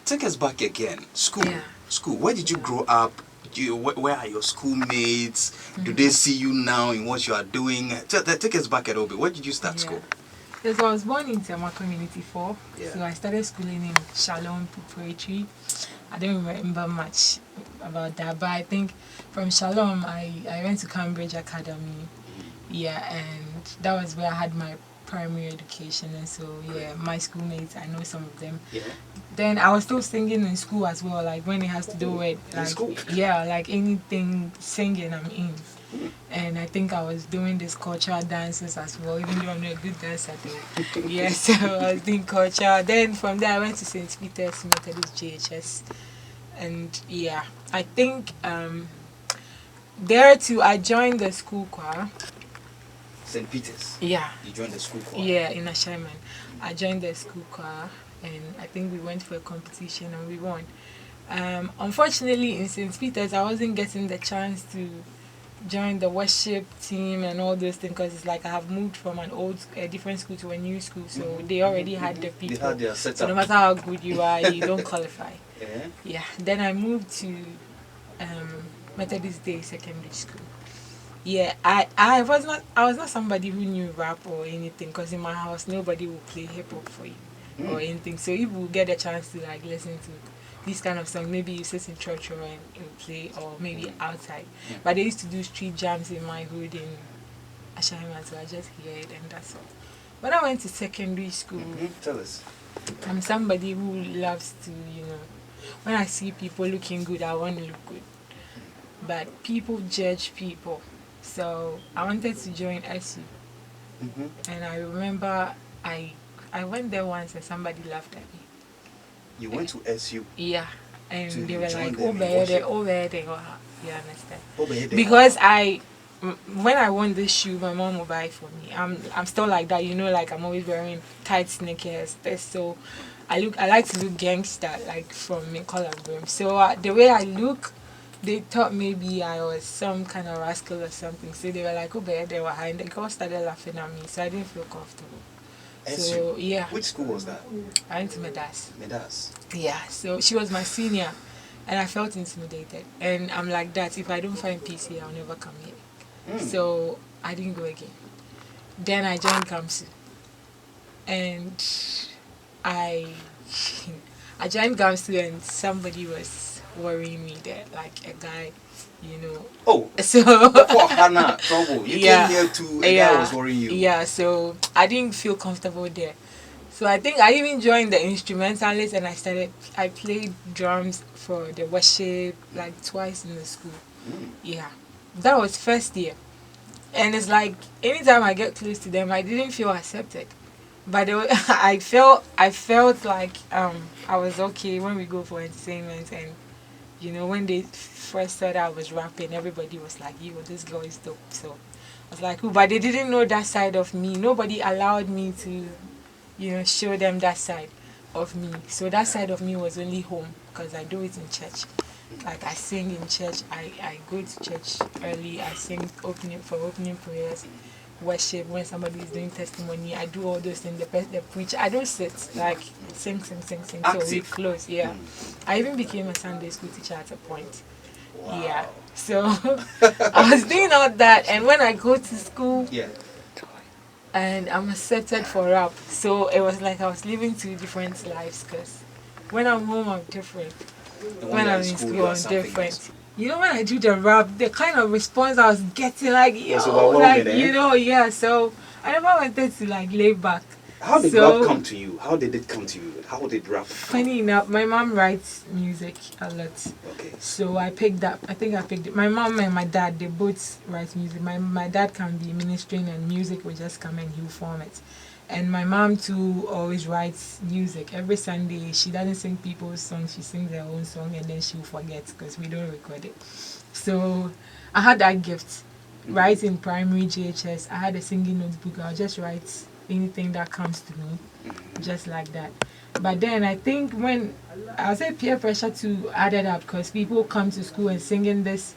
take us back again. School. Yeah. School. Where did you grow up? Where are your schoolmates? Do they see you now in what you are doing? Take us back a little bit. Where did you start school? Yes, I was born in Tema Community 4. Yeah. So I started schooling in Shalom Preparatory. I don't remember much about that, but I think from Shalom I went to Cambridge Academy. Yeah, and that was where I had my primary education, and so my schoolmates, I know some of them. Yeah. Then I was still singing in school as well, like when it has to do with like anything singing I'm in. And I think I was doing these cultural dances as well, even though I'm not a good dancer though. Yeah, so I was doing culture. Then from there I went to St. Peter's Methodist JHS. And I think there too I joined the school choir. St. Peter's? Yeah. You joined the school choir? Yeah, in Ashaiman. I joined the school choir, and I think we went for a competition and we won. Unfortunately, in St. Peter's, I wasn't getting the chance to join the worship team and all those things because it's like I have moved from a different school to a new school, so they already had the people. They had their setup. So no matter how good you are, you don't qualify. Yeah. Yeah. Then I moved to Methodist Day Secondary School. Yeah, I was not somebody who knew rap or anything, because in my house nobody will play hip hop for you or anything. So if you get a chance to like listen to this kind of song, maybe you sit in church or and you play, or maybe outside. But they used to do street jams in my hood in Ashaiman, so I just hear it and that's all. When I went to secondary school, Tell us. I'm somebody who loves to, when I see people looking good, I want to look good. But people judge people. So I wanted to join SU. And I remember I went there once and somebody laughed at me. You went to SU? Yeah. And they were like, over there. You understand? Because when I won this shoe, my mom will buy it for me. I'm still like that, like I'm always wearing tight sneakers. So I like to look gangster, like from Color Brim. So the way I look, they thought maybe I was some kind of rascal or something. So they were like, they were high, and the girls started laughing at me, so I didn't feel comfortable. So yeah. Which school was that? I went to Medas. Medas. Yeah, so she was my senior, and I felt intimidated. And I'm like that, if I don't find peace here, I'll never come here. So I didn't go again. Then I joined Gamsu. And I joined Gamsu, and somebody was worrying me there, like a guy, Oh, so for Hannah trouble. You came here to a guy was worrying you. Yeah, so I didn't feel comfortable there. So I think I even joined the instrumentalist, and I played drums for the worship like twice in the school. Yeah, that was first year, and it's like anytime I get close to them, I didn't feel accepted. But I felt like I was okay when we go for entertainment, and when they first said I was rapping, everybody was like, yo, this girl is dope. So I was like, but they didn't know that side of me. Nobody allowed me to, show them that side of me. So that side of me was only home, because I do it in church. Like I sing in church, I go to church early, I sing opening prayers, worship, when somebody is doing testimony, I do all those things, the preach. I don't sit, like sing Active. So we close. I even became a Sunday school teacher at a point. Yeah, so I was doing all that, and when I go to school, and I'm accepted for rap, so it was like I was living two different lives, because when I'm home I'm different, when I'm in school I'm different else. When I do the rap, the kind of response I was getting, like, so I never wanted to like lay back. How did rap come to you? How did it come to you? How did rap come? Funny enough, my mom writes music a lot. Okay. So I picked it. My mom and my dad, they both write music. My dad can be ministering, and music will just come and he'll form it. And my mom too always writes music. Every Sunday, she doesn't sing people's songs, she sings her own song, and then she'll forget because we don't record it. So I had that gift. Right in primary JHS, I had a singing notebook. I'll just write anything that comes to me, just like that. But then I think when I'll say peer pressure too added up, because people come to school and singing this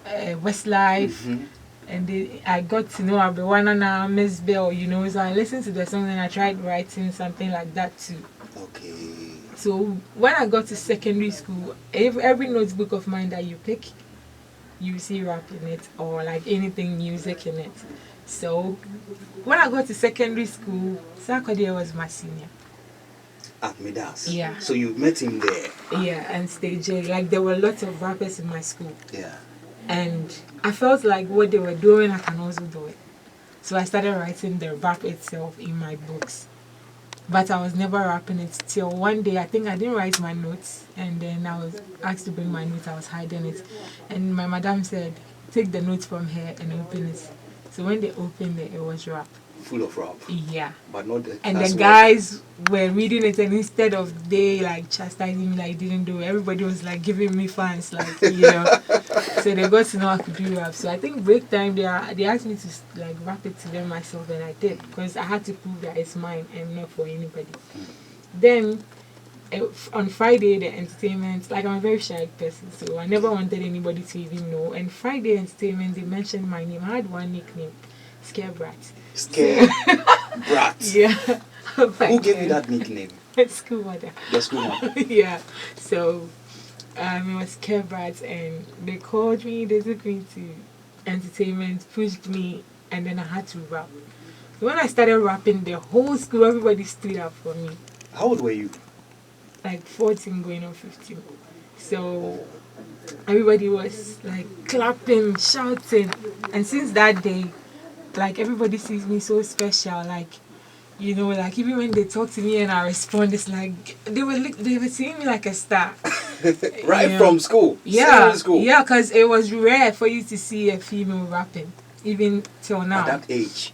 Westlife. And I got to know Abewanana, Miss Bell, so I listened to the song and I tried writing something like that too. Okay. So when I got to secondary school, every notebook of mine that you pick, you see rap in it or like anything music in it. So when I got to secondary school, Sarkodie was my senior. At Midas. Yeah. So you met him there. Yeah, and Stage A. Like there were lots of rappers in my school. Yeah. And I felt like what they were doing, I can also do it. So I started writing the rap itself in my books. But I was never rapping it till one day. I think I didn't write my notes, and then I was asked to bring my notes. I was hiding it, and my madam said, "Take the notes from here and open it." So when they opened it, it was rap. Full of rap. Yeah. But not the And the guys were reading it, and instead of they like chastising me like didn't do it, everybody was like giving me fans, like So they got to know I could do rap. So I think break time they asked me to like rap it to them myself, and I did because I had to prove that it's mine and not for anybody. Then on Friday the entertainment, like I'm a very shy person, so I never wanted anybody to even know. And Friday entertainment, they mentioned my name. I had one nickname, Scare Brat. Scared Brat. Yeah. Who gave you that nickname? School mother. Your school mother. Yeah. So it was Scare Brat, and they called me, they took me to entertainment, pushed me, and then I had to rap. So when I started rapping, the whole school, everybody stood up for me. How old were you? Like 14 going on 15. So everybody was like clapping, shouting, and since that day, like everybody sees me so special, like like even when they talk to me and I respond, it's like they were seeing me like a star. Right from school. Yeah, school. yeah, because it was rare for you to see a female rapping, even till now. At that age.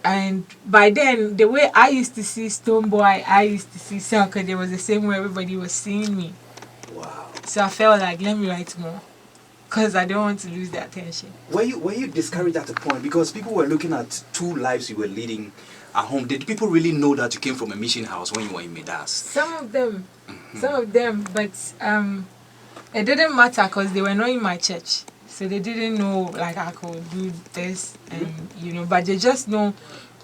And by then, the way I used to see Stonebwoy, I used to see Selka, it was the same way everybody was seeing me. Wow. So I felt like, let me write more. Because I don't want to lose the attention. Were you discouraged at a point? Because people were looking at two lives you were leading at home. Did people really know that you came from a mission house when you were in Midas? Some of them, but it didn't matter because they were not in my church. So they didn't know like I could do this and but they just know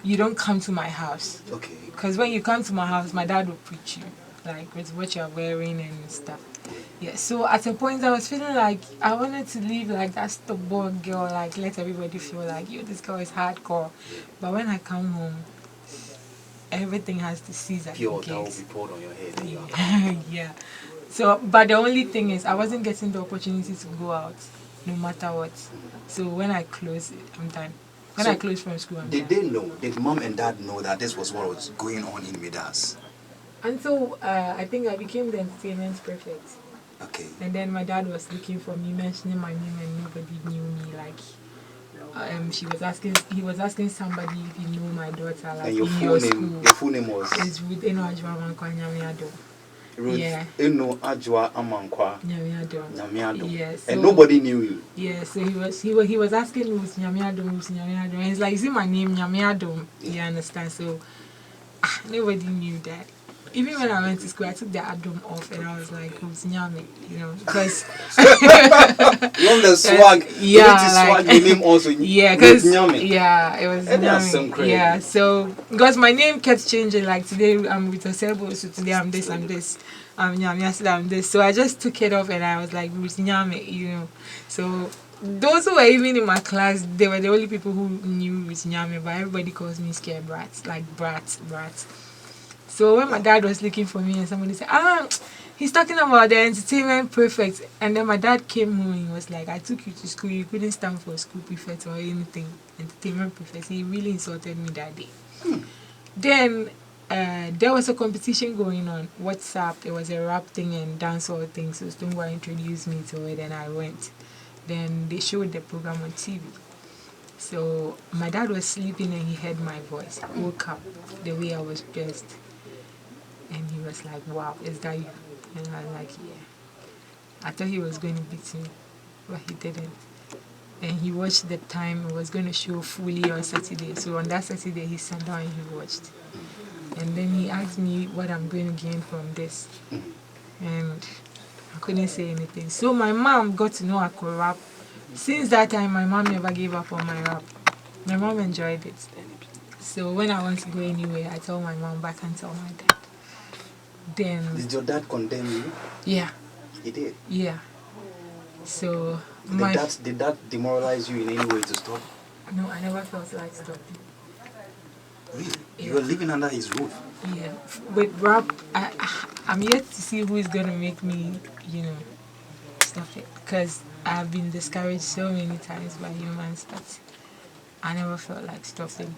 you don't come to my house. Okay. Because when you come to my house, my dad will preach you, like with what you're wearing and stuff. Yeah, so at a point I was feeling like I wanted to live like that stubborn girl, like let everybody feel like, this girl is hardcore. But when I come home, everything has to cease at the Pure, gate. that will be poured on your head. Yeah. So, but the only thing is I wasn't getting the opportunity to go out, no matter what. So when I close, I'm done. When I close from school, I'm done. Did they know? Did mom and dad know that this was what was going on in Midas? Until I think I became the entertainment prefect. Okay. And then my dad was looking for me, mentioning my name, and nobody knew me. Like, he was asking somebody if he knew my daughter, like and your in full your name, school. Your full name was? It's Ruth Eno Nyamiado. Ruth Yeah. Eno Ajwa Amankwa Nyamiado. Nyamiado. Yeah, so, and nobody knew you. Yeah, so he was asking Ruth Nyamiado, and he's like, is it my name Nyamiado? You understand? So nobody knew that. Even when I went to school, I took the Adam off and I was like, who's Nyami? Because You want the swag? Yeah, you need to swag your name also. Yeah, because it was Nyami. Yeah, so because my name kept changing. Like today I'm with Osebo, so today I'm this, I'm this. I'm Nyami, yesterday I'm this. So I just took it off and I was like, who's Nyami? So those who were even in my class, they were the only people who knew who's Nyami, but everybody calls me Scared Brat, like brat. So when my dad was looking for me and somebody said, he's talking about the entertainment prefect. And then my dad came home and he was like, I took you to school, you couldn't stand for a school prefect or anything. Entertainment prefect. He really insulted me that day. Then there was a competition going on. WhatsApp, it was a rap thing and dancehall thing. So Stonebwoy introduced me to it and I went. Then they showed the program on TV. So my dad was sleeping and he heard my voice. Woke up the way I was dressed. And he was like, wow, is that you? And I was like, yeah. I thought he was going to beat me, but he didn't. And he watched the time. It was going to show fully on Saturday. So on that Saturday, he sat down and he watched. And then he asked me what I'm going to gain from this. And I couldn't say anything. So my mom got to know I could rap. Since that time, my mom never gave up on my rap. My mom enjoyed it. So when I want to go anywhere, I tell my mom, but I can't tell my dad. Then Did your dad condemn you? yeah, He did. yeah. So Did that demoralize you in any way to stop? no, I never felt like stopping. Really? Yeah. You were living under his roof. Yeah, with rap, I'm yet to see who is gonna make me, stop it. Because I've been discouraged so many times by humans that I never felt like stopping.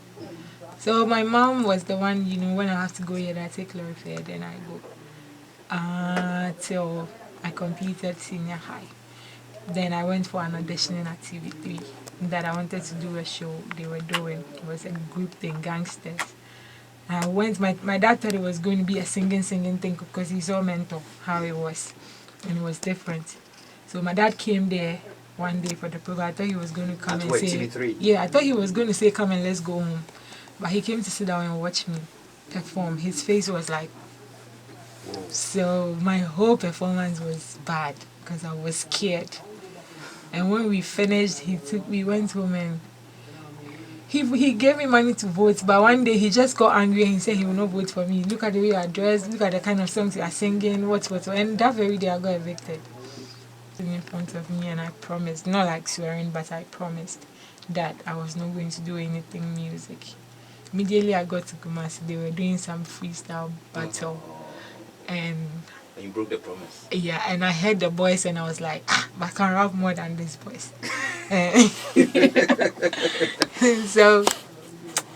So my mom was the one, when I have to go here, I take Lorifare, then I go. Till I completed senior high. Then I went for an auditioning at TV3 that I wanted to do a show they were doing. It was a group thing, Gangsters. I went, my dad thought it was going to be a singing thing because he saw Mentor, how it was. And it was different. So my dad came there one day for the program. I thought he was going to come and say... TV3? Yeah, I thought he was going to say, come and let's go home. But he came to sit down and watch me perform. His face was like... Whoa. So my whole performance was bad because I was scared. And when we finished, we went home and he gave me money to vote, but one day he just got angry and he said he will not vote for me. Look at the way you are dressed, look at the kind of songs you are singing, what. And that very day I got evicted. In front of me, and I promised, not like swearing, but I promised that I was not going to do anything music. Immediately I got to Kumasi, they were doing some freestyle battle. And you broke the promise. Yeah, and I heard the voice and I was like, but I can rap more than this voice. So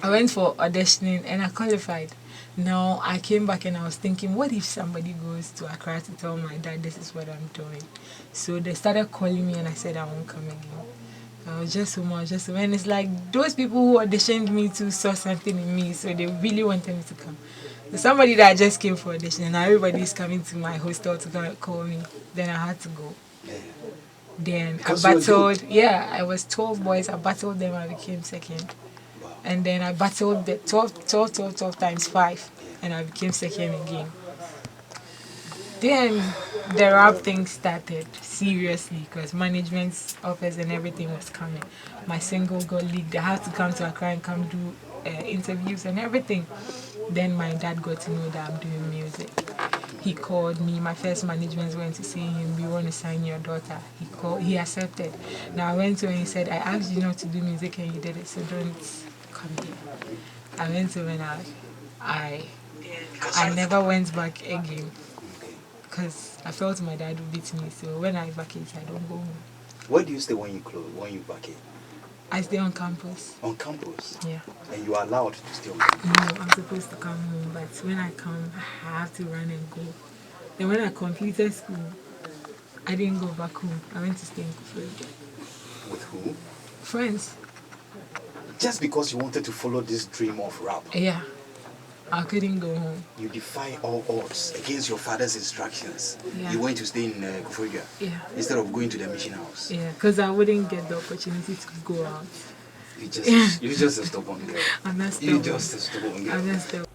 I went for auditioning and I qualified. Now I came back and I was thinking, what if somebody goes to Accra to tell my dad this is what I'm doing? So they started calling me and I said I won't come again. I was just so much, and it's like those people who auditioned me too saw something in me, so they really wanted me to come. So somebody that just came for audition, and everybody's coming to my hostel to call me. Then I had to go. Yeah. Then Because I battled. Yeah, I was 12 boys. I battled them. I became second. Wow. And then I battled the 12 times 5, and I became second again. Then the rap thing started seriously because management's offers and everything was coming. My single got leaked. I had to come to Accra and come do interviews and everything. Then my dad got to know that I'm doing music. He called me. My first management went to see him. We want to sign your daughter. He accepted. Now I went to him and he said, I asked you not to do music and you did it, so don't come here. I went to him and I never went back again. Because I felt my dad would beat me, so when I vacate, I don't go home. Where do you stay when you vacate? I stay on campus. On campus? Yeah. And you are allowed to stay on campus? No, I'm supposed to come home, but when I come, I have to run and go. Then when I completed school, I didn't go back home. I went to stay in Kufuor. With who? Friends. Just because you wanted to follow this dream of rap? Yeah. I couldn't go home. You defy all odds against your father's instructions. Yeah. You went to stay in Kufuor. Yeah. Instead of going to the mission house. Yeah, because I wouldn't get the opportunity to go out. You're just a stubborn girl. I'm not stubborn. You're just a stubborn girl. I'm not stubborn.